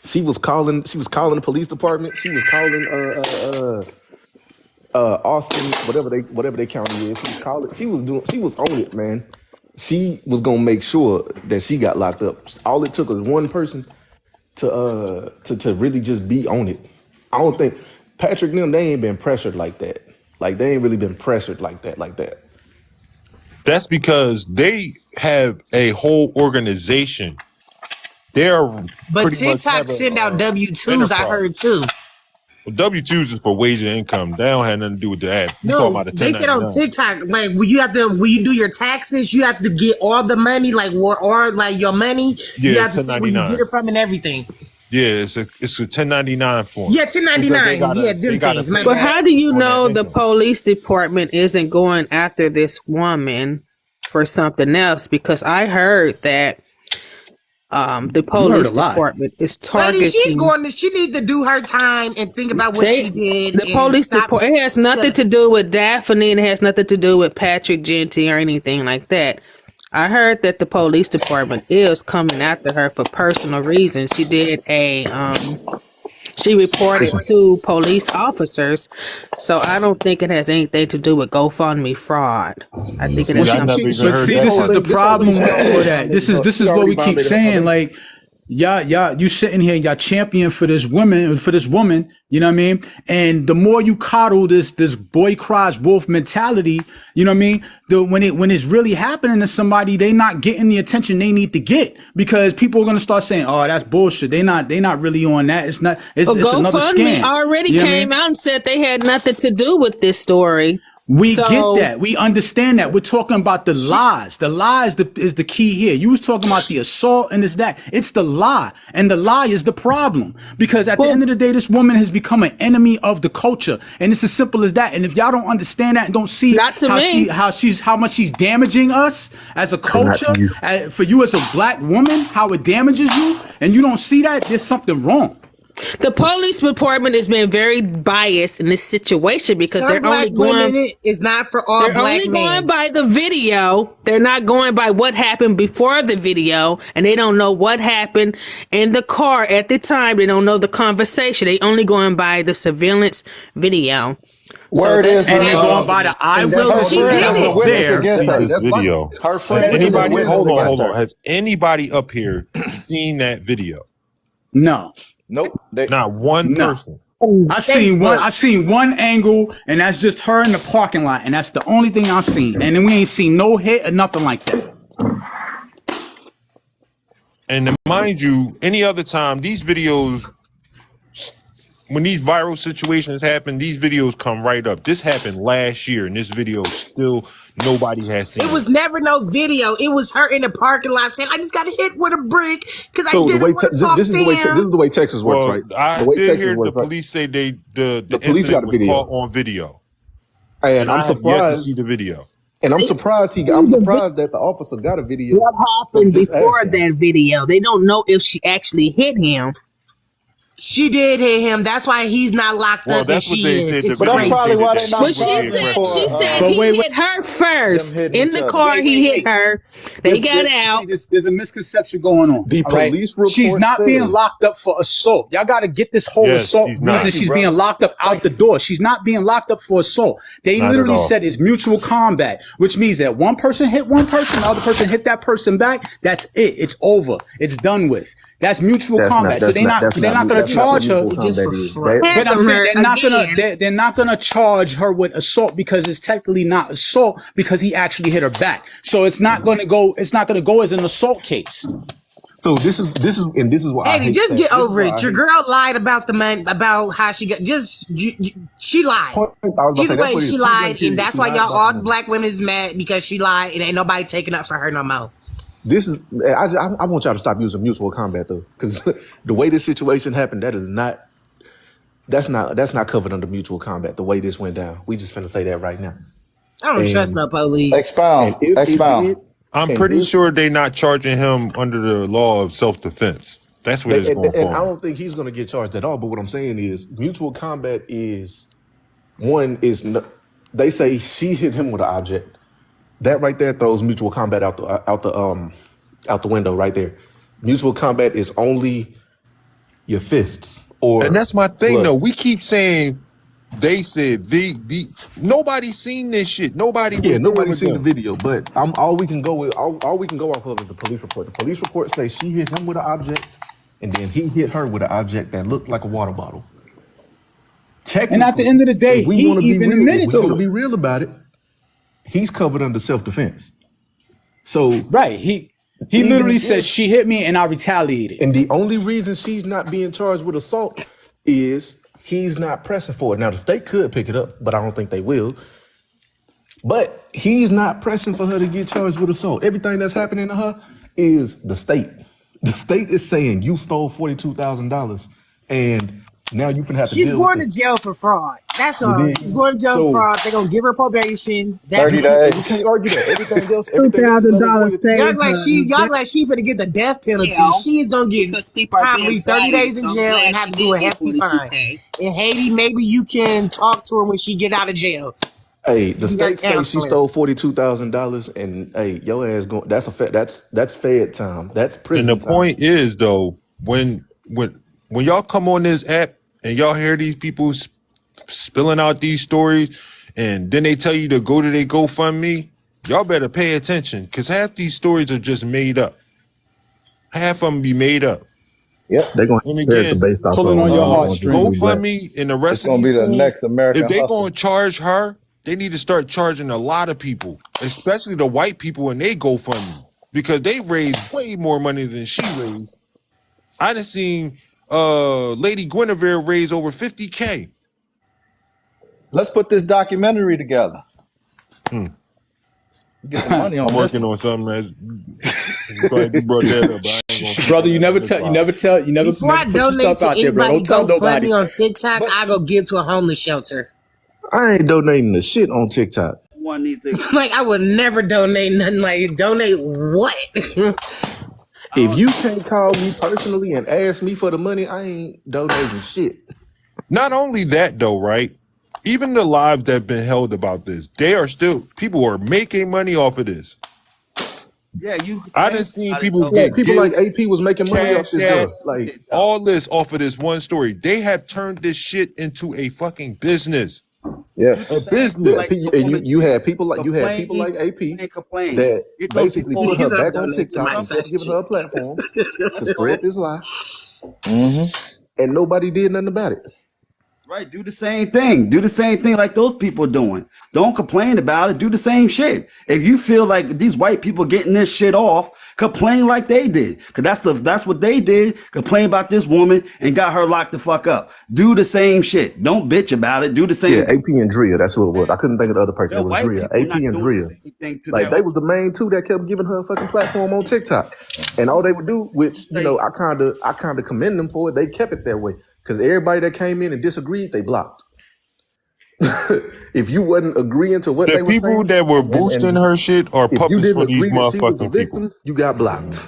She was calling the police department. She was calling Austin, whatever they county is. She was on it, man. She was gonna make sure that she got locked up. All it took was one person to really just be on it. I don't think Patrick and them, they ain't been pressured like that. Like they ain't really been pressured like that. That's because they have a whole organization. They're But TikTok send out W-2s, I heard too. Well, W-2s is for wage and income. They don't have nothing to do with the ad. No, they said on TikTok, like when you do your taxes, you have to get all the money, like or like your money. Yeah, you have to see where you get it from and everything. Yeah, it's a 1099 form. Yeah, 1099. Yeah, them things. But how do you know the police department isn't going after this woman for something else? Because I heard that the police department is targeting. She needs to do her time and think about what she did. The police department, it has nothing to do with Daphne, and it has nothing to do with Patrick Jeanty or anything like that. I heard that the police department is coming after her for personal reasons. She did she reported to police officers, so I don't think it has anything to do with GoFundMe fraud. I think it has something. But see, this is the problem with all that. This is what we keep saying. Like, y'all, you sitting here, y'all champion for this woman, you know what I mean? And the more you coddle this boy cries wolf mentality, you know what I mean? When it's really happening to somebody, they not getting the attention they need to get, because people are gonna start saying, "Oh, that's bullshit." They not really on that. It's another scam. Already came out and said they had nothing to do with this story. We get that. We understand that. We're talking about the lies. The lies is the key here. You was talking about the assault and that. It's the lie. And the lie is the problem. Because at the end of the day, this woman has become an enemy of the culture. And it's as simple as that. And if y'all don't understand that and don't see how much she's damaging us as a culture, for you as a black woman, how it damages you, and you don't see that, there's something wrong. The police department has been very biased in this situation because they're only going. It's not for all black men. They're only going by the video. They're not going by what happened before the video, and they don't know what happened in the car at the time. They don't know the conversation. They only going by the surveillance video. And they're going by the eyewitness. She did it. This video. Anybody? Hold on. Has anybody up here seen that video? No. Nope. Not one person. I've seen one angle, and that's just her in the parking lot, and that's the only thing I've seen. And then we ain't seen no hit or nothing like that. And mind you, any other time, these videos, when these viral situations happen, these videos come right up. This happened last year, and this video still nobody has seen. It was never no video. It was her in the parking lot saying, "I just got hit with a brick because I didn't want to talk to him." This is the way Texas works, right? I did hear the police say the police got a video on video, and I'm surprised yet to see the video. And I'm surprised that the officer got a video. What happened before that video? They don't know if she actually hit him. She did hit him. That's why he's not locked up. That's what they is. said. But that's probably why they not. But she said he hit her first in the car. He hit her. They got out. There's a misconception going on. The police report. She's not being locked up for assault. Y'all got to get this whole assault reason. She's being locked up out the door. She's not being locked up for assault. They literally said it's mutual combat, which means that one person hit one person, the other person hit that person back. That's it. It's over. It's done with. That's mutual combat. So they're not going to charge her. They're not going to charge her with assault because it's technically not assault because he actually hit her back. So it's not going to go. It's not going to go as an assault case. So this is why. Eddie, just get over it. Your girl lied about the money, about how she got. She lied. Either way, she lied, and that's why y'all all black women is mad because she lied, and ain't nobody taking up for her no more. I want y'all to stop using mutual combat though, because the way this situation happened, that's not covered under mutual combat. The way this went down, we just finna say that right now. I don't trust no police. Expound. I'm pretty sure they're not charging him under the law of self-defense. That's what it's going for. And I don't think he's going to get charged at all. But what I'm saying is, mutual combat is they say she hit him with an object. That right there throws mutual combat out the window right there. Mutual combat is only your fists or And that's my thing, blood. though. We keep saying they said the nobody seen this shit. Nobody was Yeah, there nobody's with seen the them. video, but all we can go with all we can go off of is the police report. The police report says she hit him with an object, and then he hit her with an object that looked like a water bottle. And at the Technically, end of the day, if we he want to be even real, if admitted we want to to be it. real about it, he's covered under self-defense. So Right. He even literally if, said she hit me and I retaliated. and the only reason she's not being charged with assault is he's not pressing for it. Now the state could pick it up, but I don't think they will. But he's not pressing for her to get charged with assault. Everything that's happening to her is the state. The state is saying you stole $42,000, and now you can have to She's deal going with to it. jail for fraud. That's You all. dig? She's going to jail for So fraud. They're gonna give her probation. That's 30 it. we days. can't argue that. Everything else $2,000 is avoided. Y'all saved like her. she finna get the death penalty. Yeah, She's gonna get because people are probably being 30 valued. days in So I'm jail and glad have she to do a did get hefty fine. 42K. In Haiti, maybe you can talk to her when she get out of jail. Hey, So the you got state say she counseling. stole $42,000, and hey, your ass going. That's Fed time. That's And prison the time. point is, though, when y'all come on this app and y'all hear these people spilling out these stories, and then they tell you to go to their GoFundMe, y'all better pay attention, because half these stories are just made up. Half of them be made up. Yep. They're going And to character again, based off Pulling on your on heartstrings. GoFundMe and the It's rest of gonna be these the fools, next American if they Hustle. gonna charge her, they need to start charging a lot of people, especially the white people, and they GoFundMe, because they raised way more money than she raised. I done seen Lady Guinevere raise over 50K. Let's put this documentary together. Get some money on I'm this working one. on something that's I'm glad you brought that up, but I ain't gonna speak Brother, on you that never on this tell, you live. never tell, you never, Before I never put your donate stuff to out there, bro. anybody Don't tell nobody. GoFundMe on TikTok, But I go give to a homeless shelter. I ain't donating the shit on TikTok. One needs to. Like I would never donate nothing. Like donate what? If you can't call me personally and ask me for the money, I ain't donating shit. Not only that, though, right? Even the lives that have been held about this, they are still, people are making money off of this. Yeah, you. I done seen About it, people though. Yeah, get people like gifts, AP was making money off cash this app, girl. Like, all this off of this one story. They have turned this shit into a fucking business. yes. A business. Like the and woman you had people like complain, AP complain. that It told basically people put her He's gonna back on donate to TikTok my instead of side giving her a chick. platform to spread this lie, Mm-hmm. and nobody did nothing about it. Right, do the same thing. Do the same thing like those people doing. Don't complain about it. Do the same shit. If you feel like these white people getting this shit off, complain like they did. Cause that's what they did. Complain about this woman and got her locked the fuck up. Do the same shit. Don't bitch about it. Do the same. Yeah, AP and Drea, that's who it was. I couldn't think of the other person. The It was white Drea. people AP not and doing Drea. the same thing to Like their they own. was the main two that kept giving her a fucking platform on TikTok, and all they would do, which you know, I kind of commend them for it. They kept it that way because everybody that came in and disagreed, they blocked. If you wasn't agreeing to what The they were people saying, that were boosting and her shit are if you puppets didn't for these agree that she was a motherfucking people. victim, you got blocked.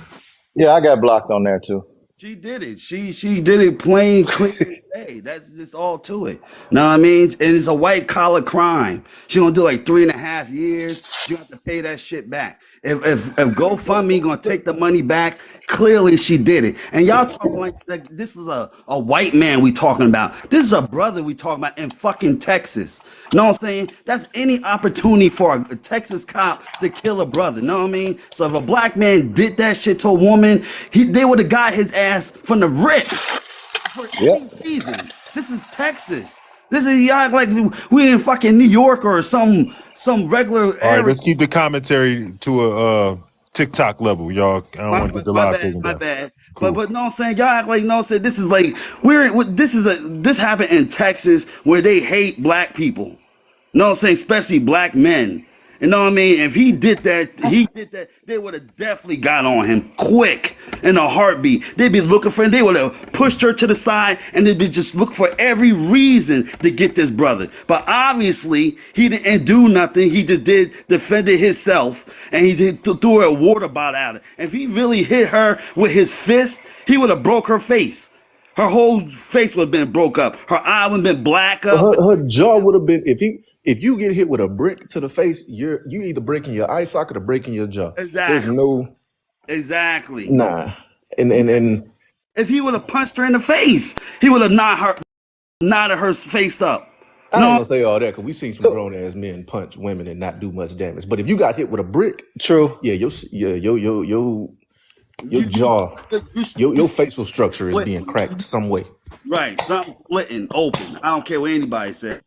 Yeah, I got blocked on there too. She did it. She did it plain, clean. Hey, that's just all to it. Know what I mean? And it's a white collar crime. She gonna do like 3.5 years. She have to pay that shit back. If GoFundMe gonna take the money back, clearly she did it. And y'all talking like this is a white man we talking about. This is a brother we talking about in fucking Texas. Know what I'm saying? That's any opportunity for a Texas cop to kill a brother. Know what I mean? So if a black man did that shit to a woman, they would have got his ass from the rip for any Yep. reason. This is Texas. This is y'all act like we in fucking New York or some regular All right, area. let's keep the commentary to a TikTok level, y'all. I don't want to get the live taken My down. bad. Cool. But no, I'm saying y'all act like no, I'm saying this is like this happened in Texas where they hate black people. No, I'm saying especially black men. You know what I mean? If he did that, they would have definitely got on him quick in a heartbeat. They'd be looking for him. They would have pushed her to the side and they'd be just looking for every reason to get this brother. But obviously, he didn't do nothing. He just defended himself and he threw her a water bottle at her. If he really hit her with his fist, he would have broke her face. Her whole face would have been broke up. Her eye would have been black up. Her jaw would have been if you get hit with a brick to the face, you either breaking your eye socket or breaking your jaw. There's Exactly. no Exactly. nah. And If he would have punched her in the face, he would have nodded her face up. I ain't No, gonna say all that because we seen some grown ass men punch women and not do much damage. But if you got hit with a brick, True. yeah, your jaw, you your facial structure is split. being cracked some way. Right, something splitting open. I don't care what anybody says.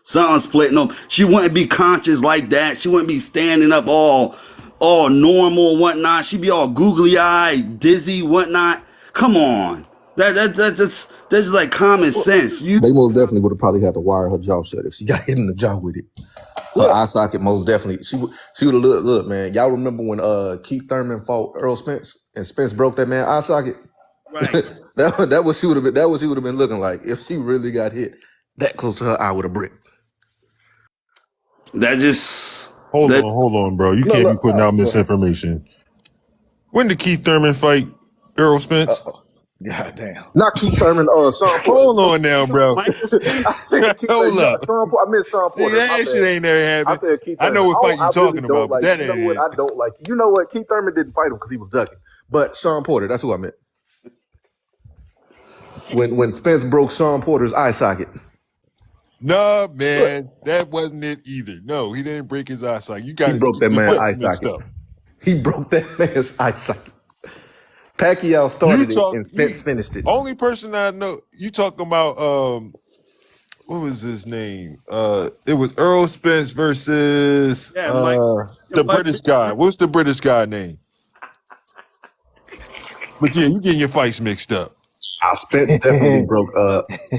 Something splitting open. She wouldn't be conscious like that. She wouldn't be standing up all normal and whatnot. She'd be all googly eyed, dizzy, whatnot. Come on, that's just like common sense. You They most definitely would have probably had to wire her jaw shut if she got hit in the jaw with it. Her eye socket most definitely. She would have look, man. Y'all remember when Keith Thurman fought Earl Spence and Spence broke that man's eye socket? right? that was she would have been. That was she would have been looking like if she really got hit that close to her eye with a brick. That just Hold that on, bro. You No, can't be look, putting out go ahead. misinformation. When did Keith Thurman fight Earl Spence? God damn. Not Keith Thurman. Sean Porter. Hold on now, bro. Michael Spence. I said Keith Hold Thurman. up. Sean Porter. I meant Sean Porter. Nigga, My that shit bad. ain't never I happened. said Keith I Thurman. know what fight you I really talking don't about, but like. that You know ain't what? it. I don't like. You know what? Keith Thurman didn't fight him because he was ducking. But Sean Porter. That's who I meant. When Spence broke Sean Porter's eye socket. Nah, man, that wasn't it either. No, he didn't break his eye socket. You got He broke that your man's eye fights mixed socket. up. He broke that man's eye socket. Pacquiao You started it talk. and Spence finished it. Only person I know. You talking about what was his name? It was Earl Spence versus Yeah, Mike. the British guy. What's the British guy name? But yeah, you getting your fights mixed up. Spence definitely broke.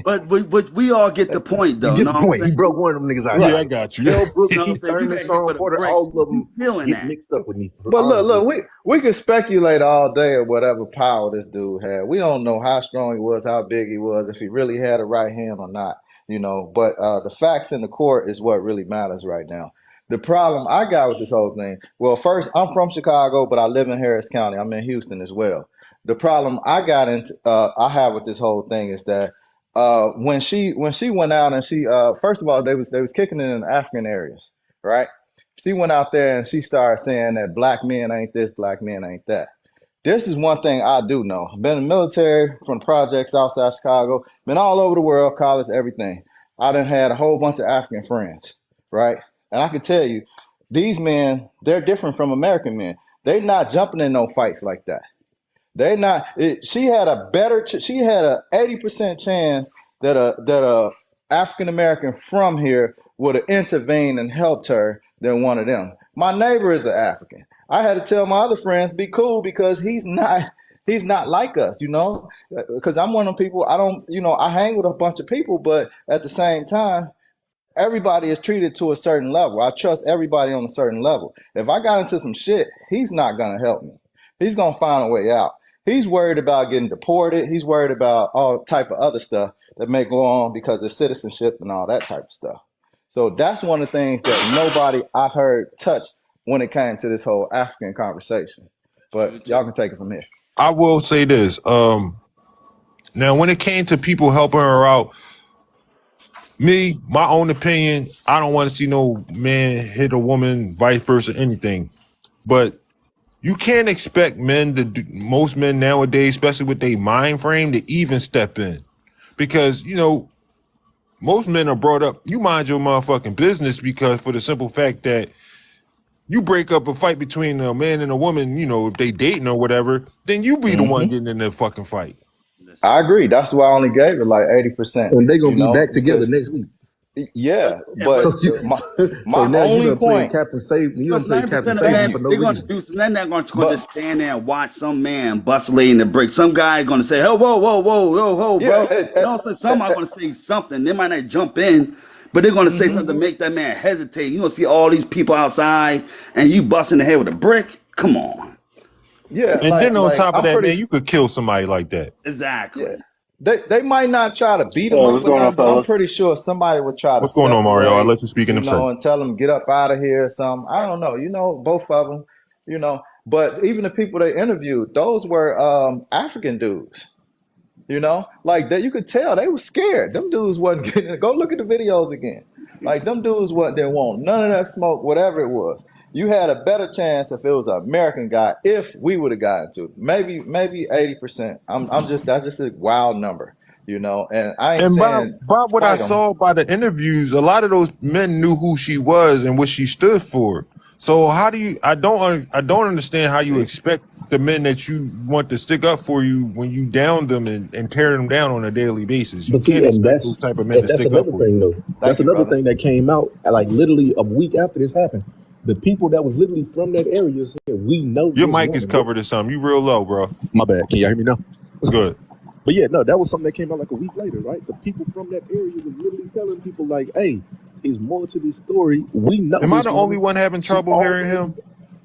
But we all get the point, though. You get Know the what I'm point. He saying? broke one of them niggas' eye Yeah, I socket. got you. Kell Brook, You know what I'm Keith saying? You Thurman, got hit Sean with a Porter, brick. all of You them feeling get that? mixed up with me. But look, we can speculate all day of whatever power this dude had. We don't know how strong he was, how big he was, if he really had a right hand or not, you know. But the facts in the court is what really matters right now. The problem I got with this whole thing, well, first, I'm from Chicago, but I live in Harris County. I'm in Houston as well. The problem I have with this whole thing is that when she went out and she first of all they was kicking it in African areas, right? She went out there and she started saying that black men ain't this, black men ain't that. This is one thing I do know. Been in the military from the projects outside Chicago, been all over the world, college, everything. I done had a whole bunch of African friends, right? And I can tell you, these men, they're different from American men. They're not jumping in no fights like that. They not. She had a better. She had a 80% chance that a African American from here would have intervened and helped her than one of them. My neighbor is an African. I had to tell my other friends be cool because he's not. He's not like us, you know. Because I'm one of them people. I don't. You know, I hang with a bunch of people, but at the same time, everybody is treated to a certain level. I trust everybody on a certain level. If I got into some shit, he's not gonna help me. He's gonna find a way out. He's worried about getting deported. He's worried about all type of other stuff that may go on because of citizenship and all that type of stuff. So that's one of the things that nobody I've heard touch when it came to this whole African conversation. But y'all can take it from here. I will say this. Now when it came to people helping her out, my own opinion, I don't want to see no man hit a woman, vice versa, anything. But you can't expect most men nowadays, especially with their mind frame, to even step in. Because, most men are brought up, you mind your motherfucking business, because for the simple fact that you break up a fight between a man and a woman, if they dating or whatever, then you be the one getting in the fucking fight. I agree. That's why I only gave it like 80%. And they're gonna You be know, back together because next week. yeah, Yeah, but So, my so now you only done played point. Captain Save. You done because played 90% Captain of Save men, for no they're going to reason. do some, they're not going to But just stand there and watch some man bust a lady in the brick. Some guy going to say, oh, whoa, whoa, whoa, whoa, whoa, yeah, bro. You know, so some are going to say something. They might not jump in, but they're going to say something to make that man hesitate. You going to see all these people outside and you busting the head with a brick? Come on. yeah, And then on like top of I'm that, pretty. man, you could kill somebody like that. Yeah, Exactly. they might not try to beat him up What's or going on, nothing, but I'm fellas? pretty sure somebody would try to What's going on, Mario? I'll separate, let you speak in you a second. know, and tell them get up out of here or something. I don't know, you know, both of them, you know. But even the people they interviewed, those were African dudes. You know, like that you could tell they were scared. Them dudes wasn't getting. Go look at the videos again. Like them dudes wasn't didn't want none of that smoke, whatever it was. You had a better chance if it was an American guy. If we would have gotten to it. maybe 80%. I'm just that's just a wild number, you know. And I ain't And saying by what I fight them. saw by the interviews, a lot of those men knew who she was and what she stood for. So how do you? I don't understand how you expect the men that you want to stick up for you when you down them and tear them down on a daily basis. You But see, can't and expect those type of men to that's stick up another for you. thing though. That's Thank you, another brother. thing that came out like literally a week after this happened. The people that was literally from that area said, "We know Your this mic is woman." covered or something. You real low, bro. My bad. Can y'all hear me now? Good. But yeah, no, that was something that came out like a week later, right? The people from that area was literally telling people like, "Hey, there's more to this story. We know." Am I this the only woman. one having She trouble hearing always him?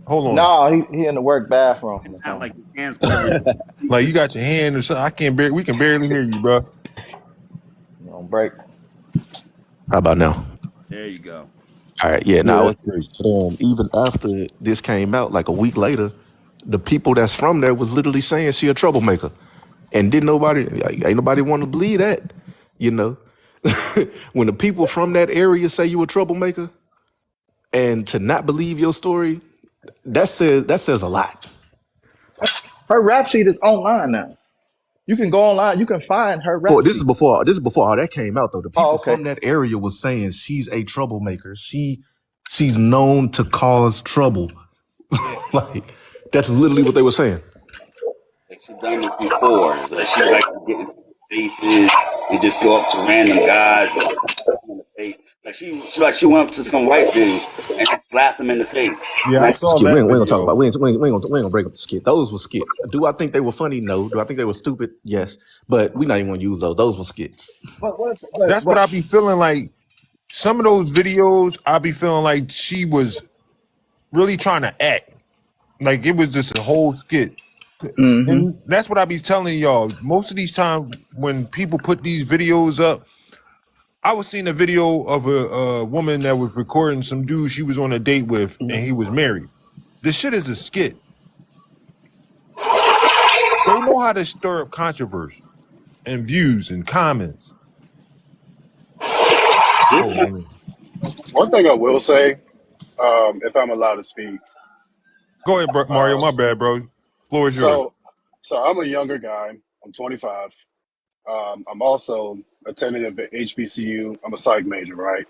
Hold on. No, he in the work bathroom or Sound like something. his hands covered. Like you got your hand or something. I can't barely. We can barely hear you, bro. You know, break. How about now? There you go. All right, yeah. Yeah, Now, that's great. even after this came out, like a week later, the people that's from there was literally saying she a troublemaker, and didn't nobody, ain't nobody want to believe that, you know. When the people from that area say you a troublemaker, and to not believe your story, that says a lot. Her rap sheet is online now. You can go online. You can find her Well, rap this sheet. is before all that came out though. The Oh, people okay. from that area was saying she's a troublemaker. She's known to cause trouble. Like that's literally what they were saying. Like she done this before. Like she like to get into faces and just go up to random guys and slap them in the face. Like she went up to some white dude and just slapped him in the face. Yeah, I Like saw Skit. that We ain't gonna talk video. about. We ain't gonna break up the skit. Those were skits. Do I think they were funny? No. Do I think they were stupid? Yes. But we not even gonna use those. Those were skits. That's what I be feeling like. Some of those videos, I be feeling like she was really trying to act. Like it was just a whole skit. Mm-hmm. And that's what I be telling y'all. Most of these times when people put these videos up, I was seeing a video of a woman that was recording some dude she was on a date with and he was married. This shit is a skit. They know how to stir up controversy and views and comments. One thing I will say, if I'm allowed to speak, Go ahead, Mario. My bad, bro. Floor is yours. so I'm a younger guy. I'm 25. I'm also attending at HBCU. I'm a psych major, right?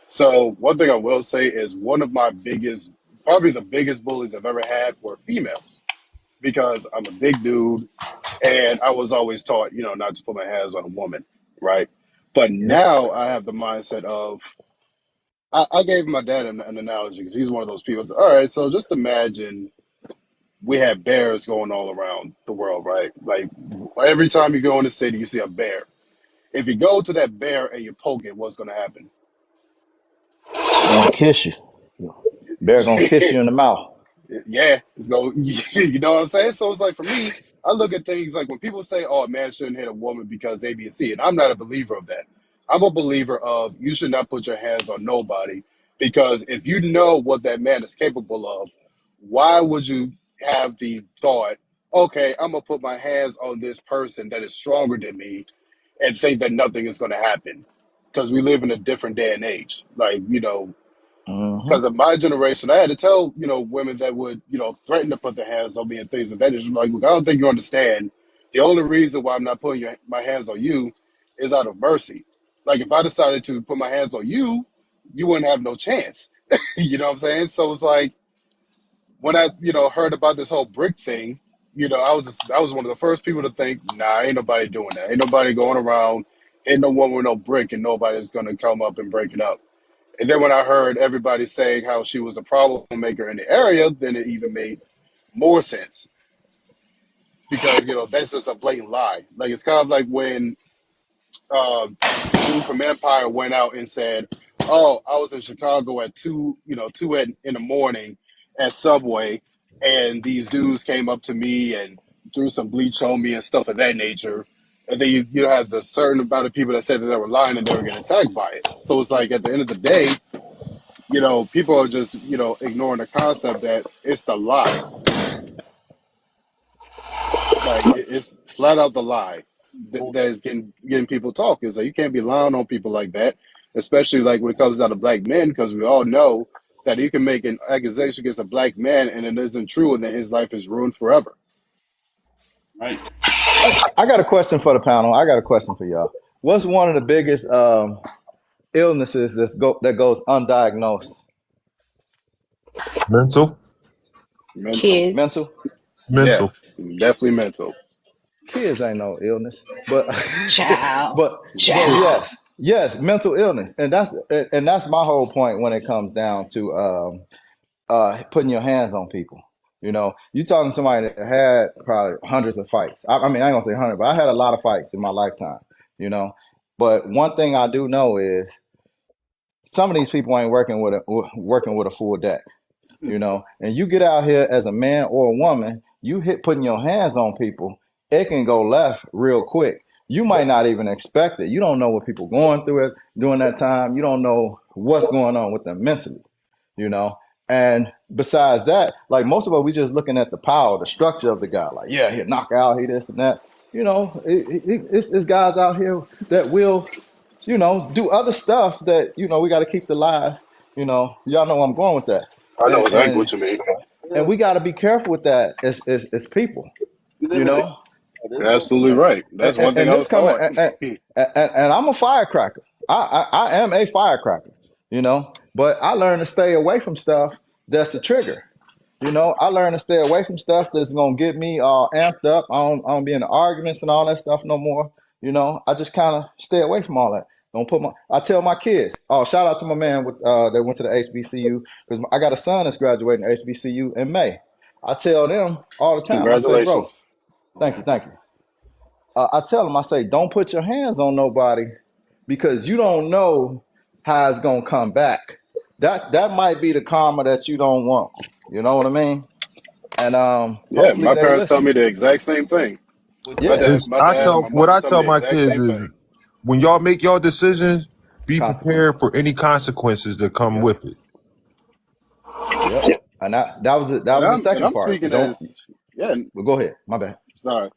So one thing I will say is one of my biggest, probably the biggest bullies I've ever had were females because I'm a big dude and I was always taught, not to put my hands on a woman, right? But now I have the mindset of, I gave my dad an analogy because he's one of those people. So, all right, so just imagine we have bears going all around the world, right? Like every time you go in the city, you see a bear. If you go to that bear and you poke it, what's going to happen? Gonna kiss you. Bear gonna kiss you in the mouth. Yeah, it's go. You know what I'm saying? So it's like for me, I look at things like when people say, "Oh, a man shouldn't hit a woman because A, B, and C," and I'm not a believer of that. I'm a believer of you should not put your hands on nobody because if you know what that man is capable of, why would you have the thought, "Okay, I'm gonna put my hands on this person that is stronger than me," and think that nothing is going to happen? Because we live in a different day and age. Like Mm-hmm. because of my generation, I had to tell, women that would, threaten to put their hands on me and things like that. It's like, look, I don't think you understand. The only reason why I'm not putting my hands on you is out of mercy. Like, if I decided to put my hands on you, you wouldn't have no chance. You know what I'm saying? So it's like, when I, heard about this whole brick thing, I was one of the first people to think, nah, ain't nobody doing that. Ain't nobody going around, ain't no one with no brick, and nobody's going to come up and break it up. And then when I heard everybody saying how she was a problem maker in the area, then it even made more sense because that's just a blatant lie. Like it's kind of like when the dude from Empire went out and said, "Oh, I was in Chicago at 2 in the morning at Subway, and these dudes came up to me and threw some bleach on me and stuff of that nature." And then you have the certain amount of people that said that they were lying and they were getting attacked by it. So it's like at the end of the day, people are just, ignoring the concept that it's the lie. Like it's flat out the lie that is getting people talk. Is like you can't be lying on people like that, especially like when it comes down to black men, because we all know that you can make an accusation against a black man and it isn't true, and then his life is ruined forever. Right. I got a question for the panel. I got a question for y'all. What's one of the biggest illnesses that goes undiagnosed? Mental. Kids. Mental? Mental. Yes, definitely mental. Kids ain't no illness, but Child. but Child. yes, mental illness, and that's my whole point when it comes down to putting your hands on people. You know, you talking to somebody that had probably hundreds of fights. I mean, I ain't gonna say 100, but I had a lot of fights in my lifetime. You know, but one thing I do know is some of these people ain't working with a full deck. You know, and you get out here as a man or a woman, you putting your hands on people, it can go left real quick. You might not even expect it. You don't know what people going through it during that time. You don't know what's going on with them mentally, you know. And besides that, like most of us, we just looking at the power, the structure of the guy. Like, yeah, he'll knock out, he this and that. You know, it's guys out here that will, you know, do other stuff that, you know, we got to keep alive. You know, y'all know where I'm going with that. I know exactly what you mean. And we got to be careful with that as people, you know. You're absolutely right. That's one thing I was taught. And I'm a firecracker. I am a firecracker, you know. But I learned to stay away from stuff that's a trigger. You know, I learned to stay away from stuff that's gonna get me all amped up. I don't be in the arguments and all that stuff no more. You know, I just kind of stay away from all that. I tell my kids. Oh, shout out to my man that went to the HBCU, because I got a son that's graduating HBCU in May. I tell them all the time. Congratulations. I say, bro, thank you. I tell them, I say, don't put your hands on nobody because you don't know how it's gonna come back. That might be the karma that you don't want. You know what I mean? And yeah, my parents tell me the exact same thing. Yeah, I tell my kids is, when y'all make your decisions, be prepared for any consequences that come with it. Yep. And that was the second part. Yeah. Well, go ahead. My bad. Sorry.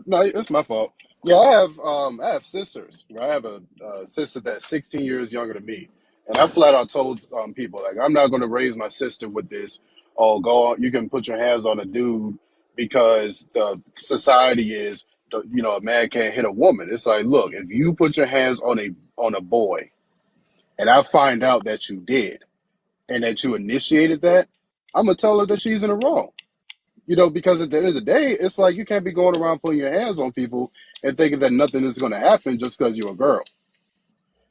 No, it's my fault. Yeah, I have sisters. I have a sister that's 16 years younger than me, and I flat out told people, like, I'm not going to raise my sister with this. Oh, go on, you can put your hands on a dude because the society is, you know, a man can't hit a woman. It's like, look, if you put your hands on a boy, and I find out that you did, and that you initiated that, I'm gonna tell her that she's in the wrong. You know, because at the end of the day, it's like you can't be going around putting your hands on people and thinking that nothing is going to happen just because you're a girl.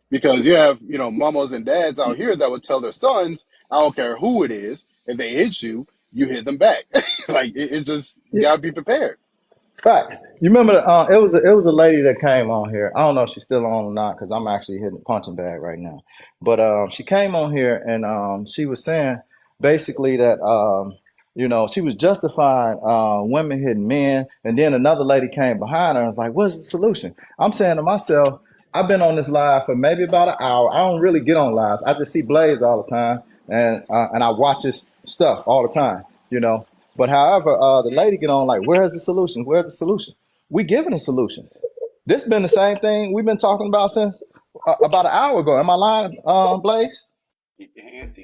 Because you have, you know, mamas and dads out here that would tell their sons, I don't care who it is, if they hit you, you hit them back. Like, it just, you got to be prepared. Facts. You remember, it was a lady that came on here. I don't know if she's still on or not because I'm actually hitting the punching bag right now. But she came on here and she was saying basically that, you know, she was justifying women hitting men. And then another lady came behind her and was like, what's the solution? I'm saying to myself, I've been on this live for maybe about an hour. I don't really get on lives. I just see Blaze all the time. And I watch his stuff all the time, you know. But however, the lady get on like, where's the solution? Where's the solution? We giving a solution. This been the same thing we've been talking about since about an hour ago. Am I lying, Blaze?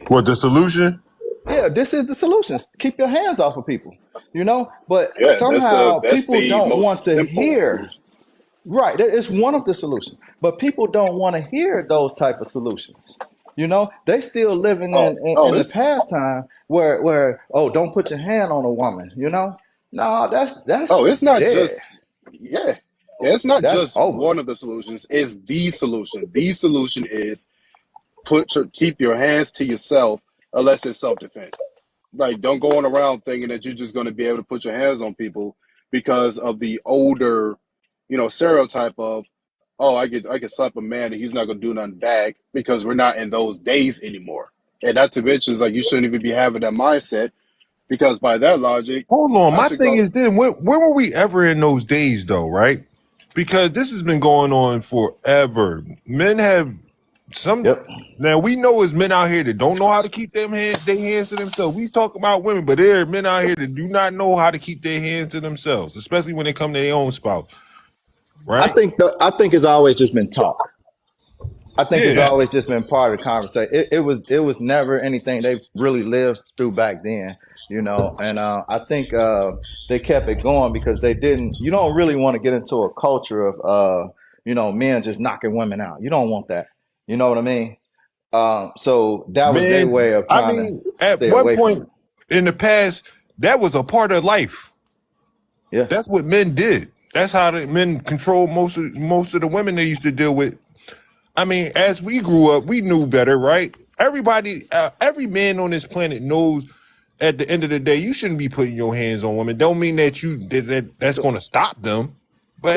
What, the solution? Yeah, this is the solution. Keep your hands off of people, you know? But Yeah, somehow that's people the don't most want to simple hear. solution. Right, it's one of the solutions. But people don't want to hear those type of solutions. You know, they still living in the past time where don't put your hand on a woman, you know? No, that's it's not dead. just it's not That's just over. one of the solutions, it's the solution. The solution is keep your hands to yourself unless it's self-defense. Like, don't go on around thinking that you're just going to be able to put your hands on people because of the older, you know, stereotype of, oh, I could slap a man and he's not going to do nothing back, because we're not in those days anymore. And not to mention, like, you shouldn't even be having that mindset, because by that logic, hold on. My thing is, then when were we ever in those days, though, right? Because this has been going on forever. Men have some. Yep. Now we know as men out here that don't know how to keep their hands to themselves. We talk about women, but there are men out here that do not know how to keep their hands to themselves, especially when they come to their own spouse. Right? I think it's always just been talk. I think it's Yeah. always just been part of the conversation. It was never anything they really lived through back then, you know. And I think they kept it going because they didn't. You don't really want to get into a culture of you know, men just knocking women out. You don't want that. You know what I mean? So that was their Man, way of I trying mean, to at stay one away point from it. in the past, that was a part of life. Yeah. That's what men did. That's how the men controlled most of the women they used to deal with. I mean, as we grew up, we knew better, right? Everybody, every man on this planet knows at the end of the day, you shouldn't be putting your hands on women. Don't mean that that's going to stop them.